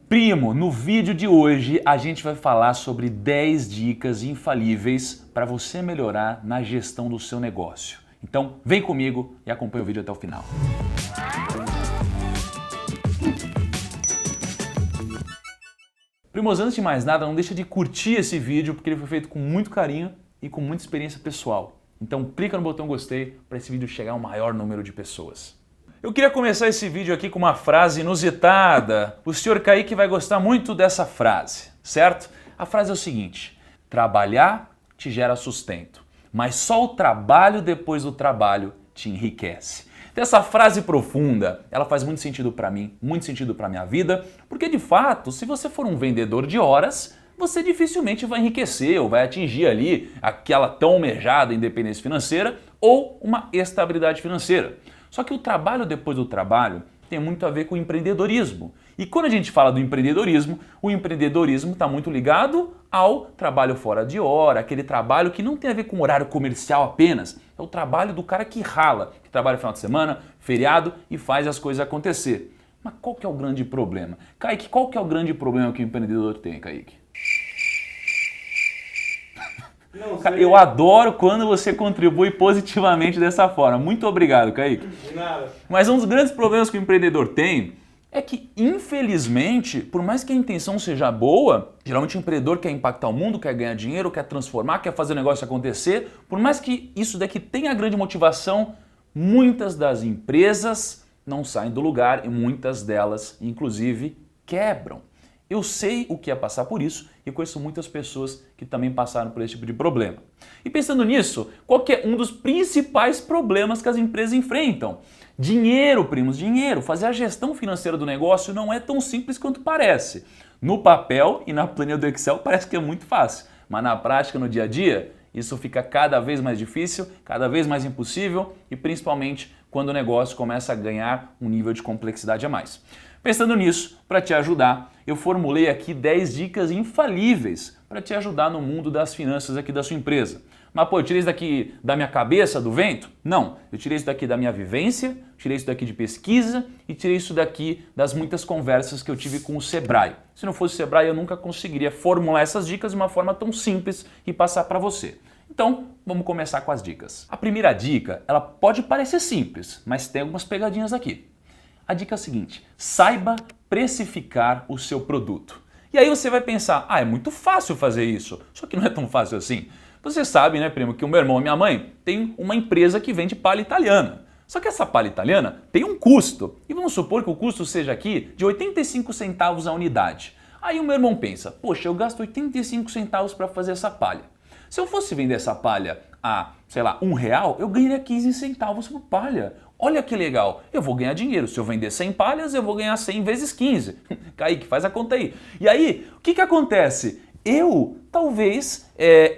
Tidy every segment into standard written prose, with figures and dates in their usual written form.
Primo, no vídeo de hoje a gente vai falar sobre 10 dicas infalíveis para você melhorar na gestão do seu negócio. Então vem comigo e acompanha o vídeo até o final. Primos, antes de mais nada, não deixa de curtir esse vídeo porque ele foi feito com muito carinho e com muita experiência pessoal. Então clica no botão gostei para esse vídeo chegar ao maior número de pessoas. Eu queria começar esse vídeo aqui com uma frase inusitada. O senhor Kaique vai gostar muito dessa frase, certo? A frase é o seguinte: trabalhar te gera sustento, mas só o trabalho depois do trabalho te enriquece. Então, essa frase profunda, ela faz muito sentido para mim, muito sentido para minha vida, porque de fato, se você for um vendedor de horas, você dificilmente vai enriquecer ou vai atingir ali aquela tão almejada independência financeira ou uma estabilidade financeira. Só que o trabalho depois do trabalho tem muito a ver com o empreendedorismo. E quando a gente fala do empreendedorismo, o empreendedorismo está muito ligado ao trabalho fora de hora, aquele trabalho que não tem a ver com horário comercial apenas. É o trabalho do cara que rala, que trabalha no final de semana, feriado e faz as coisas acontecer. Mas qual que é o grande problema? Kaique, qual que é o grande problema que o empreendedor tem, Kaique? Eu adoro quando você contribui positivamente dessa forma. Muito obrigado, Kaique. De nada. Mas um dos grandes problemas que o empreendedor tem é que, infelizmente, por mais que a intenção seja boa, geralmente o empreendedor quer impactar o mundo, quer ganhar dinheiro, quer transformar, quer fazer o negócio acontecer. Por mais que isso daqui tenha grande motivação, muitas das empresas não saem do lugar e muitas delas, inclusive, quebram. Eu sei o que é passar por isso e conheço muitas pessoas que também passaram por esse tipo de problema. E pensando nisso, qual que é um dos principais problemas que as empresas enfrentam? Dinheiro, primos, dinheiro. Fazer a gestão financeira do negócio não é tão simples quanto parece. No papel e na planilha do Excel parece que é muito fácil, mas na prática, no dia a dia, isso fica cada vez mais difícil, cada vez mais impossível e principalmente quando o negócio começa a ganhar um nível de complexidade a mais. Pensando nisso, para te ajudar, eu formulei aqui 10 dicas infalíveis para te ajudar no mundo das finanças aqui da sua empresa. Mas pô, eu tirei isso daqui da minha cabeça, do vento? Não, eu tirei isso daqui da minha vivência, tirei isso daqui de pesquisa e tirei isso daqui das muitas conversas que eu tive com o Sebrae. Se não fosse o Sebrae, eu nunca conseguiria formular essas dicas de uma forma tão simples e passar para você. Então, vamos começar com as dicas. A primeira dica, ela pode parecer simples, mas tem algumas pegadinhas aqui. A dica é a seguinte: saiba precificar o seu produto. E aí você vai pensar, é muito fácil fazer isso, só que não é tão fácil assim. Você sabe, né, primo, que o meu irmão e minha mãe têm uma empresa que vende palha italiana. Só que essa palha italiana tem um custo, e vamos supor que o custo seja aqui de 85 centavos a unidade. Aí o meu irmão pensa, poxa, eu gasto 85 centavos para fazer essa palha. Se eu fosse vender essa palha a, sei lá, R$1, eu ganharia 15 centavos por palha. Olha que legal, eu vou ganhar dinheiro. Se eu vender 100 palhas, eu vou ganhar 100 vezes 15. Kaique, faz a conta aí. E aí, o que acontece? Eu, talvez,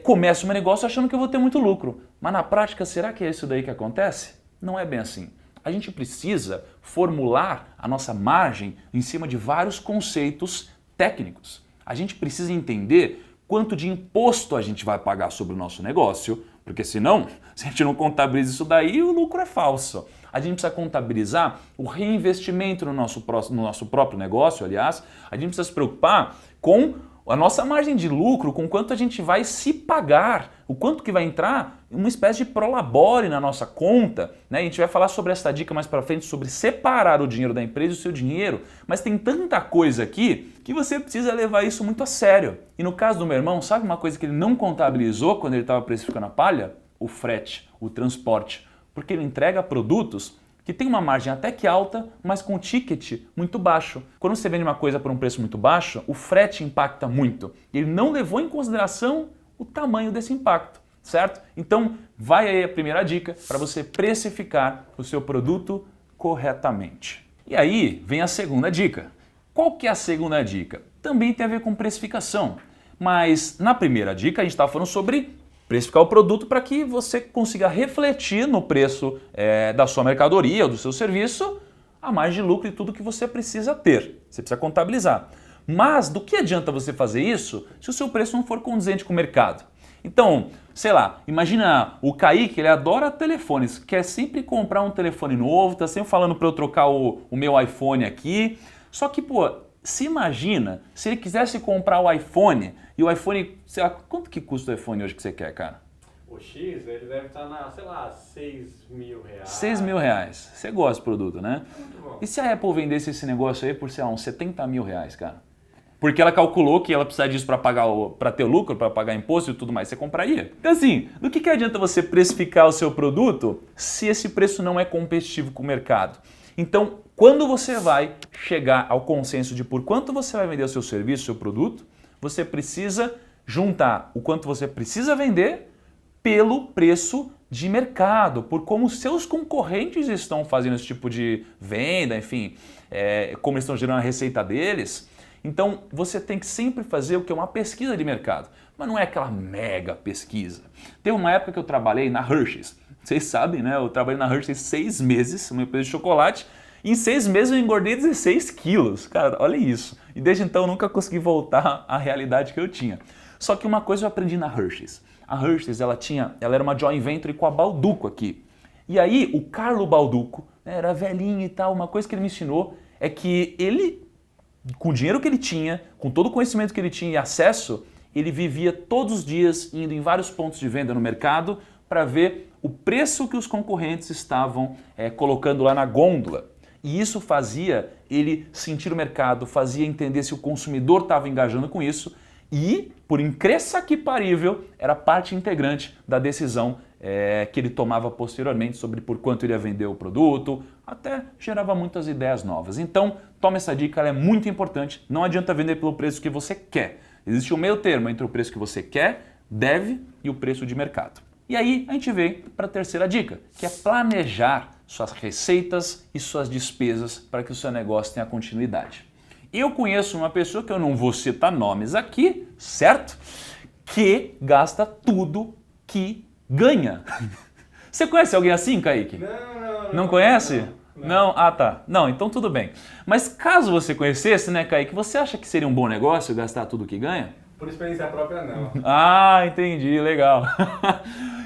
comece um negócio achando que eu vou ter muito lucro. Mas na prática, será que é isso daí que acontece? Não é bem assim. A gente precisa formular a nossa margem em cima de vários conceitos técnicos. A gente precisa entender quanto de imposto a gente vai pagar sobre o nosso negócio, porque senão, se a gente não contabiliza isso daí, o lucro é falso. A gente precisa contabilizar o reinvestimento no nosso próprio negócio, aliás. A gente precisa se preocupar com a nossa margem de lucro, com quanto a gente vai se pagar, o quanto que vai entrar uma espécie de prolabore na nossa conta, né? A gente vai falar sobre essa dica mais para frente, sobre separar o dinheiro da empresa e o seu dinheiro, mas tem tanta coisa aqui que você precisa levar isso muito a sério. E no caso do meu irmão, sabe uma coisa que ele não contabilizou quando ele estava precificando a palha? O frete, o transporte, porque ele entrega produtos que tem uma margem até que alta, mas com ticket muito baixo. Quando você vende uma coisa por um preço muito baixo, o frete impacta muito. Ele não levou em consideração o tamanho desse impacto, certo? Então, vai aí a primeira dica para você precificar o seu produto corretamente. E aí vem a segunda dica. Qual que é a segunda dica? Também tem a ver com precificação, mas na primeira dica a gente estava falando sobre precificar o produto para que você consiga refletir no preço da sua mercadoria ou do seu serviço a margem de lucro e tudo que você precisa ter. Você precisa contabilizar. Mas do que adianta você fazer isso se o seu preço não for condizente com o mercado? Então, sei lá, imagina o Kaique, ele adora telefones, quer sempre comprar um telefone novo, tá sempre falando para eu trocar o meu iPhone aqui. Só que, pô, Se imagina se ele quisesse comprar o iPhone e o iPhone, sei lá, quanto que custa o iPhone hoje que você quer, cara? O X, ele deve estar na, sei lá, 6 mil reais. 6 mil reais. Você gosta do produto, né? Muito bom. E se a Apple vendesse esse negócio aí por, sei lá, uns 70 mil reais, cara? Porque ela calculou que ela precisa disso para ter lucro, para pagar imposto e tudo mais. Você compraria? Então assim, do que adianta você precificar o seu produto se esse preço não é competitivo com o mercado? Então, quando você vai chegar ao consenso de por quanto você vai vender o seu serviço, o seu produto, você precisa juntar o quanto você precisa vender pelo preço de mercado, por como os seus concorrentes estão fazendo esse tipo de venda, enfim, como eles estão gerando a receita deles. Então, você tem que sempre fazer o que é uma pesquisa de mercado, mas não é aquela mega pesquisa. Teve uma época que eu trabalhei na Hershey's. Vocês sabem, né? Eu trabalhei na Hershey's 6 meses, uma empresa de chocolate, e em 6 meses eu engordei 16 quilos. Cara, olha isso. E desde então eu nunca consegui voltar à realidade que eu tinha. Só que uma coisa eu aprendi na Hershey's. A Hershey's, ela era uma joint venture com a Balduco aqui. E aí, o Carlo Balduco, né, era velhinho e tal, uma coisa que ele me ensinou é que ele, com o dinheiro que ele tinha, com todo o conhecimento que ele tinha e acesso, ele vivia todos os dias indo em vários pontos de venda no mercado para ver o preço que os concorrentes estavam colocando lá na gôndola. E isso fazia ele sentir o mercado, fazia entender se o consumidor estava engajando com isso e, por incrível que parível, era parte integrante da decisão que ele tomava posteriormente sobre por quanto ele ia vender o produto, até gerava muitas ideias novas. Então, toma essa dica, ela é muito importante. Não adianta vender pelo preço que você quer. Existe um meio termo entre o preço que você quer, deve e o preço de mercado. E aí a gente vem para a terceira dica, que é planejar suas receitas e suas despesas para que o seu negócio tenha continuidade. Eu conheço uma pessoa, que eu não vou citar nomes aqui, certo? Que gasta tudo que ganha. Você conhece alguém assim, Kaique? Não. Não conhece? Não. Ah, tá. Não, então tudo bem. Mas caso você conhecesse, né, Kaique, você acha que seria um bom negócio gastar tudo que ganha? Por experiência própria, não. Ah, entendi, legal.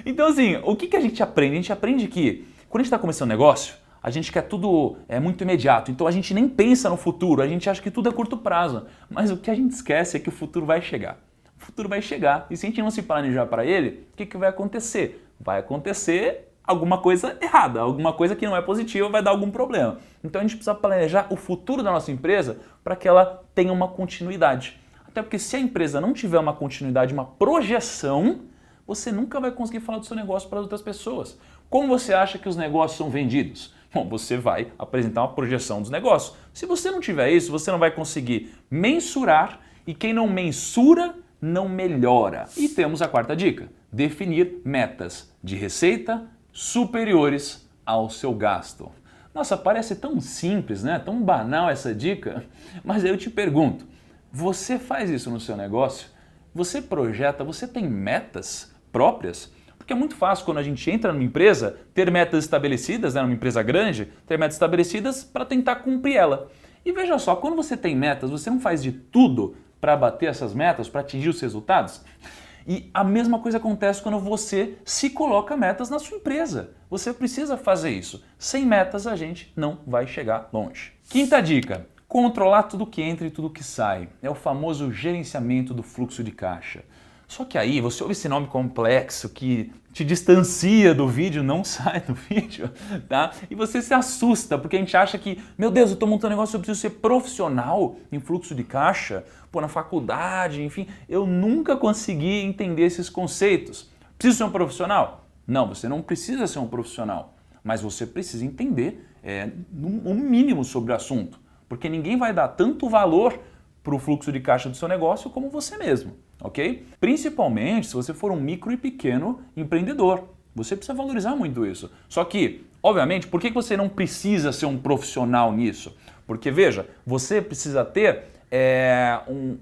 Então assim, o que a gente aprende? A gente aprende que quando a gente está começando um negócio, a gente quer tudo muito imediato, então a gente nem pensa no futuro, a gente acha que tudo é curto prazo. Mas o que a gente esquece é que o futuro vai chegar. O futuro vai chegar e se a gente não se planejar para ele, o que vai acontecer? Vai acontecer alguma coisa errada, alguma coisa que não é positiva, vai dar algum problema. Então a gente precisa planejar o futuro da nossa empresa para que ela tenha uma continuidade. Até porque se a empresa não tiver uma continuidade, uma projeção, você nunca vai conseguir falar do seu negócio para outras pessoas. Como você acha que os negócios são vendidos? Bom, você vai apresentar uma projeção dos negócios. Se você não tiver isso, você não vai conseguir mensurar e quem não mensura, não melhora. E temos a quarta dica, definir metas de receita superiores ao seu gasto. Nossa, parece tão simples, né? Tão banal essa dica, mas aí eu te pergunto, você faz isso no seu negócio? Você projeta, você tem metas próprias? Porque é muito fácil quando a gente entra numa empresa ter metas estabelecidas, né, numa empresa grande, ter metas estabelecidas para tentar cumprir ela. E veja só, quando você tem metas, você não faz de tudo para bater essas metas, para atingir os resultados? E a mesma coisa acontece quando você se coloca metas na sua empresa. Você precisa fazer isso. Sem metas a gente não vai chegar longe. Quinta dica. Controlar tudo que entra e tudo que sai. É o famoso gerenciamento do fluxo de caixa. Só que aí você ouve esse nome complexo que te distancia do vídeo, não sai do vídeo, tá? E você se assusta porque a gente acha que, meu Deus, eu estou montando um negócio, eu preciso ser profissional em fluxo de caixa, na faculdade, enfim, eu nunca consegui entender esses conceitos. Preciso ser um profissional? Não, você não precisa ser um profissional, mas você precisa entender um mínimo sobre o assunto. Porque ninguém vai dar tanto valor para o fluxo de caixa do seu negócio como você mesmo, ok? Principalmente se você for um micro e pequeno empreendedor. Você precisa valorizar muito isso. Só que, obviamente, por que você não precisa ser um profissional nisso? Porque, veja, você precisa ter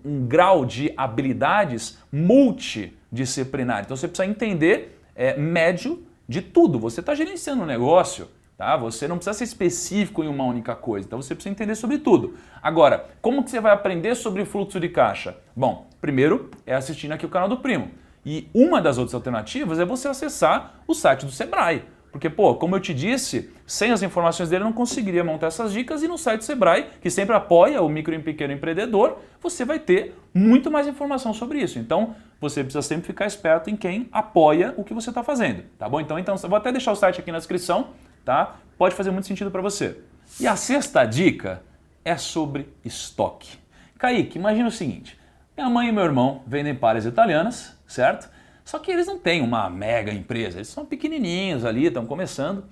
um grau de habilidades multidisciplinar. Então você precisa entender médio de tudo. Você está gerenciando um negócio. Tá? Você não precisa ser específico em uma única coisa, então você precisa entender sobre tudo. Agora, como que você vai aprender sobre fluxo de caixa? Bom, primeiro é assistindo aqui o canal do Primo. E uma das outras alternativas é você acessar o site do Sebrae. Porque, pô, como eu te disse, sem as informações dele eu não conseguiria montar essas dicas e no site Sebrae, que sempre apoia o micro e pequeno empreendedor, você vai ter muito mais informação sobre isso. Então, você precisa sempre ficar esperto em quem apoia o que você está fazendo, tá bom? Então, eu vou até deixar o site aqui na descrição, tá? Pode fazer muito sentido para você. E a sexta dica é sobre estoque. Kaique, imagina o seguinte, minha mãe e meu irmão vendem palhas italianas, certo? Só que eles não têm uma mega empresa, eles são pequenininhos ali, estão começando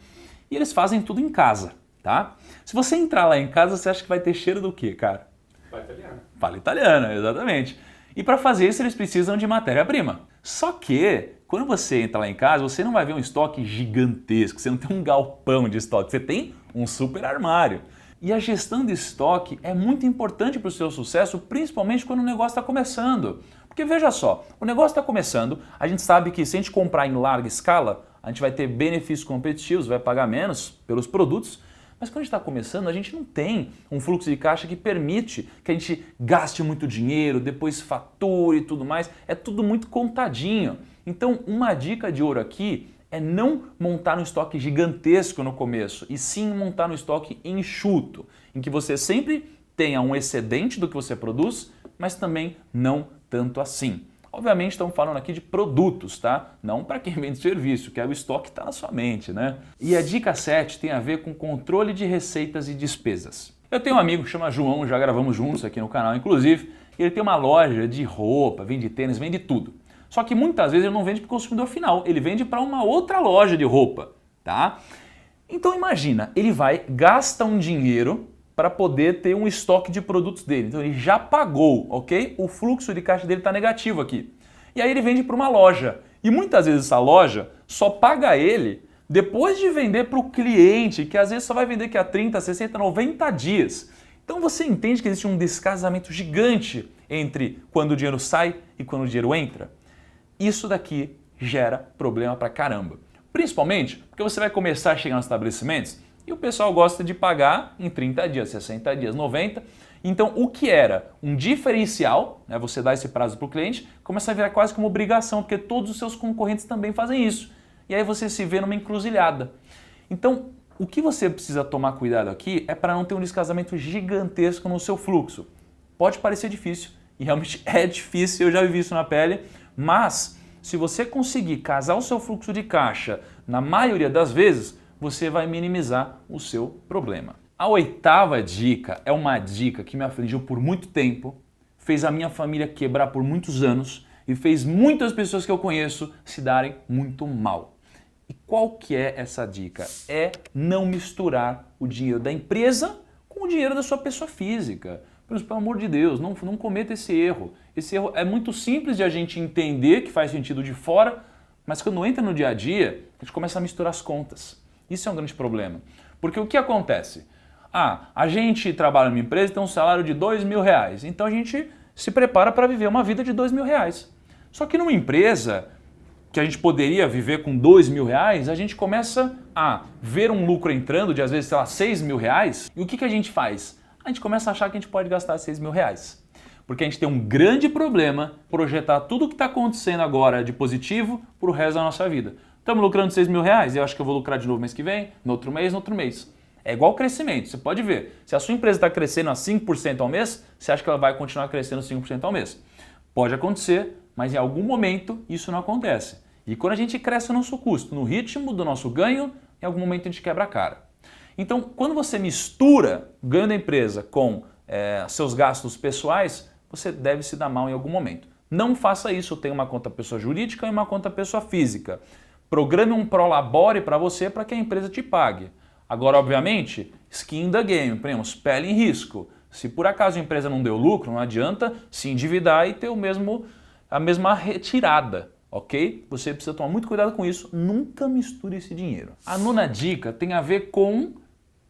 e eles fazem tudo em casa, tá? Se você entrar lá em casa, você acha que vai ter cheiro do quê, cara? Palha italiana. Palha italiana, exatamente. E para fazer isso eles precisam de matéria-prima. Só que quando você entra lá em casa, você não vai ver um estoque gigantesco, você não tem um galpão de estoque, você tem um super armário. E a gestão de estoque é muito importante para o seu sucesso, principalmente quando o negócio está começando. Porque veja só, o negócio está começando, a gente sabe que se a gente comprar em larga escala, a gente vai ter benefícios competitivos, vai pagar menos pelos produtos, mas quando a gente está começando, a gente não tem um fluxo de caixa que permite que a gente gaste muito dinheiro, depois fature e tudo mais, é tudo muito contadinho. Então, uma dica de ouro aqui é não montar um estoque gigantesco no começo, e sim montar um estoque enxuto, em que você sempre tenha um excedente do que você produz, mas também não tanto assim. Obviamente estamos falando aqui de produtos, tá? Não para quem vende serviço, que é o estoque que está na sua mente, né? E a dica 7 tem a ver com controle de receitas e despesas. Eu tenho um amigo que chama João, já gravamos juntos aqui no canal, inclusive, ele tem uma loja de roupa, vende tênis, vende tudo. Só que muitas vezes ele não vende para o consumidor final, ele vende para uma outra loja de roupa, tá? Então imagina, ele vai, gasta um dinheiro para poder ter um estoque de produtos dele. Então ele já pagou, ok? O fluxo de caixa dele está negativo aqui. E aí ele vende para uma loja. E muitas vezes essa loja só paga ele depois de vender para o cliente, que às vezes só vai vender daqui a 30, 60, 90 dias. Então você entende que existe um descasamento gigante entre quando o dinheiro sai e quando o dinheiro entra? Isso daqui gera problema pra caramba. Principalmente porque você vai começar a chegar nos estabelecimentos e o pessoal gosta de pagar em 30 dias, 60 dias, 90. Então o que era um diferencial, né, você dá esse prazo para o cliente, começa a virar quase como obrigação, porque todos os seus concorrentes também fazem isso. E aí você se vê numa encruzilhada. Então o que você precisa tomar cuidado aqui é para não ter um descasamento gigantesco no seu fluxo. Pode parecer difícil, e realmente é difícil, eu já vivi isso na pele, mas se você conseguir casar o seu fluxo de caixa na maioria das vezes, você vai minimizar o seu problema. A oitava dica é uma dica que me afligiu por muito tempo, fez a minha família quebrar por muitos anos e fez muitas pessoas que eu conheço se darem muito mal. E qual que é essa dica? É não misturar o dinheiro da empresa com o dinheiro da sua pessoa física. Pelo amor de Deus, não cometa esse erro. Esse erro é muito simples de a gente entender, que faz sentido de fora, mas quando entra no dia a dia, a gente começa a misturar as contas. Isso é um grande problema. Porque o que acontece? A gente trabalha numa empresa e tem um salário de R$2.000, então a gente se prepara para viver uma vida de R$2.000. Só que numa empresa que a gente poderia viver com R$2.000, a gente começa a ver um lucro entrando de às vezes, sei lá, R$6.000, e o que a gente faz? A gente começa a achar que a gente pode gastar R$6.000. Porque a gente tem um grande problema projetar tudo o que está acontecendo agora de positivo para o resto da nossa vida. Estamos lucrando R$6.000 e eu acho que eu vou lucrar de novo mês que vem, no outro mês. É igual crescimento, você pode ver. Se a sua empresa está crescendo a 5% ao mês, você acha que ela vai continuar crescendo 5% ao mês. Pode acontecer, mas em algum momento isso não acontece. E quando a gente cresce o nosso custo, no ritmo do nosso ganho, em algum momento a gente quebra a cara. Então, quando você mistura o ganho da empresa com seus gastos pessoais, você deve se dar mal em algum momento. Não faça isso, tenha uma conta pessoa jurídica e uma conta pessoa física. Programe um prolabore para você para que a empresa te pague. Agora, obviamente, skin in the game, premos, pele em risco. Se por acaso a empresa não deu lucro, não adianta se endividar e ter a mesma retirada, ok? Você precisa tomar muito cuidado com isso, nunca misture esse dinheiro. A nona dica tem a ver com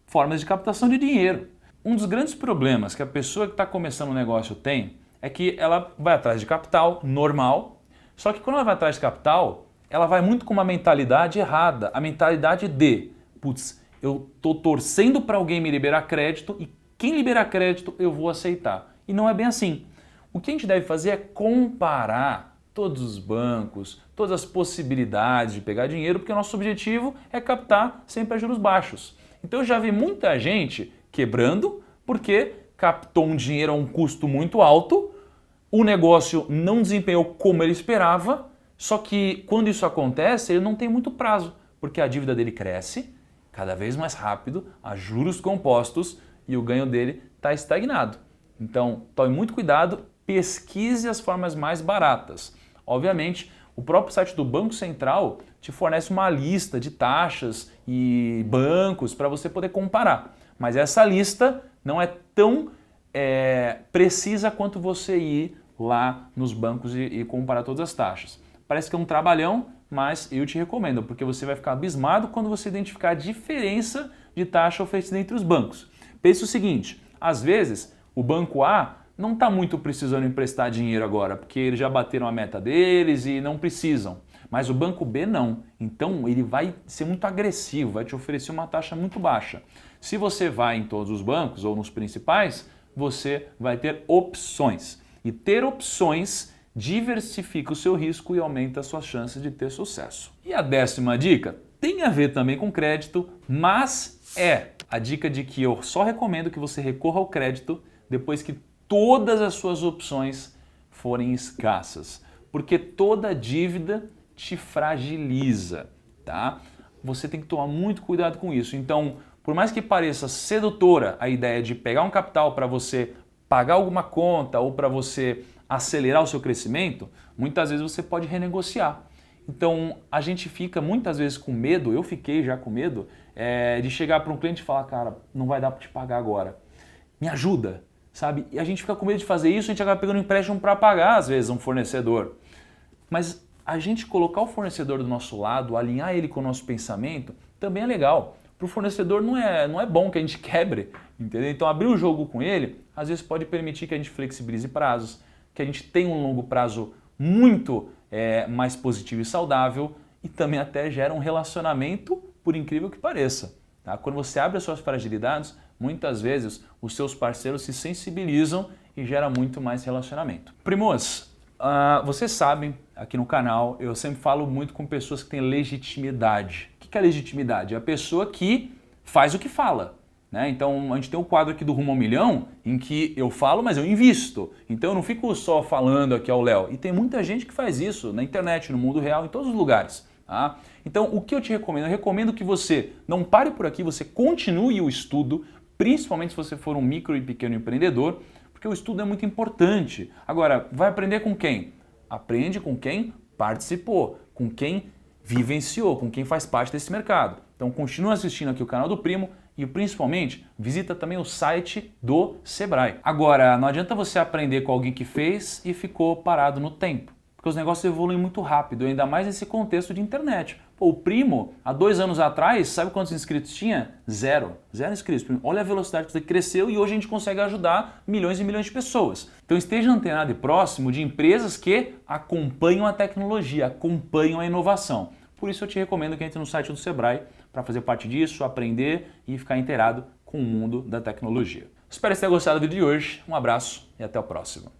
formas de captação de dinheiro. Um dos grandes problemas que a pessoa que está começando um negócio tem é que ela vai atrás de capital, normal, só que quando ela vai atrás de capital, ela vai muito com uma mentalidade errada, a mentalidade de, putz, eu estou torcendo para alguém me liberar crédito e quem liberar crédito eu vou aceitar. E não é bem assim. O que a gente deve fazer é comparar todos os bancos, todas as possibilidades de pegar dinheiro, porque o nosso objetivo é captar sempre a juros baixos. Então eu já vi muita gente quebrando porque captou um dinheiro a um custo muito alto, o negócio não desempenhou como ele esperava, só que quando isso acontece ele não tem muito prazo, porque a dívida dele cresce cada vez mais rápido, a juros compostos e o ganho dele está estagnado. Então tome muito cuidado, pesquise as formas mais baratas. Obviamente, o próprio site do Banco Central te fornece uma lista de taxas e bancos para você poder comparar. Mas essa lista não é tão precisa quanto você ir lá nos bancos e comparar todas as taxas. Parece que é um trabalhão, mas eu te recomendo, porque você vai ficar abismado quando você identificar a diferença de taxa oferecida entre os bancos. Pense o seguinte, às vezes o banco A não está muito precisando emprestar dinheiro agora, porque eles já bateram a meta deles e não precisam. Mas o banco B não. Então ele vai ser muito agressivo, vai te oferecer uma taxa muito baixa. Se você vai em todos os bancos ou nos principais, você vai ter opções. E ter opções diversifica o seu risco e aumenta as suas chances de ter sucesso. E a 10ª dica tem a ver também com crédito, mas é a dica de que eu só recomendo que você recorra ao crédito depois que todas as suas opções forem escassas, porque toda dívida te fragiliza, tá? Você tem que tomar muito cuidado com isso. Então, por mais que pareça sedutora a ideia de pegar um capital para você pagar alguma conta ou para você acelerar o seu crescimento, muitas vezes você pode renegociar. Então, a gente fica muitas vezes com medo, eu fiquei já com medo, de chegar para um cliente e falar, cara, não vai dar para te pagar agora, me ajuda, sabe? E a gente fica com medo de fazer isso, a gente acaba pegando um empréstimo para pagar, às vezes, um fornecedor. Mas a gente colocar o fornecedor do nosso lado, alinhar ele com o nosso pensamento, também é legal. Para o fornecedor não é bom que a gente quebre, entendeu? Então abrir o jogo com ele, às vezes pode permitir que a gente flexibilize prazos, que a gente tenha um longo prazo muito mais positivo e saudável e também até gera um relacionamento, por incrível que pareça. Tá? Quando você abre as suas fragilidades, muitas vezes os seus parceiros se sensibilizam e gera muito mais relacionamento. Primos, vocês sabem, aqui no canal, eu sempre falo muito com pessoas que têm legitimidade. O que é legitimidade? É a pessoa que faz o que fala. Né? Então a gente tem um quadro aqui do Rumo ao Milhão em que eu falo, mas eu invisto. Então eu não fico só falando aqui ao Léo. E tem muita gente que faz isso na internet, no mundo real, em todos os lugares. Tá? Então o que eu te recomendo? Eu recomendo que você não pare por aqui, você continue o estudo, principalmente se você for um micro e pequeno empreendedor, porque o estudo é muito importante. Agora, vai aprender com quem? Aprende com quem participou, com quem vivenciou, com quem faz parte desse mercado. Então continua assistindo aqui o canal do Primo e principalmente visita também o site do Sebrae. Agora, não adianta você aprender com alguém que fez e ficou parado no tempo, porque os negócios evoluem muito rápido, ainda mais nesse contexto de internet. Pô, o Primo, há 2 anos atrás, sabe quantos inscritos tinha? 0 inscritos. Olha a velocidade que você cresceu e hoje a gente consegue ajudar milhões e milhões de pessoas. Então esteja antenado e próximo de empresas que acompanham a tecnologia, acompanham a inovação. Por isso eu te recomendo que entre no site do Sebrae para fazer parte disso, aprender e ficar inteirado com o mundo da tecnologia. Espero que você tenha gostado do vídeo de hoje. Um abraço e até o próximo.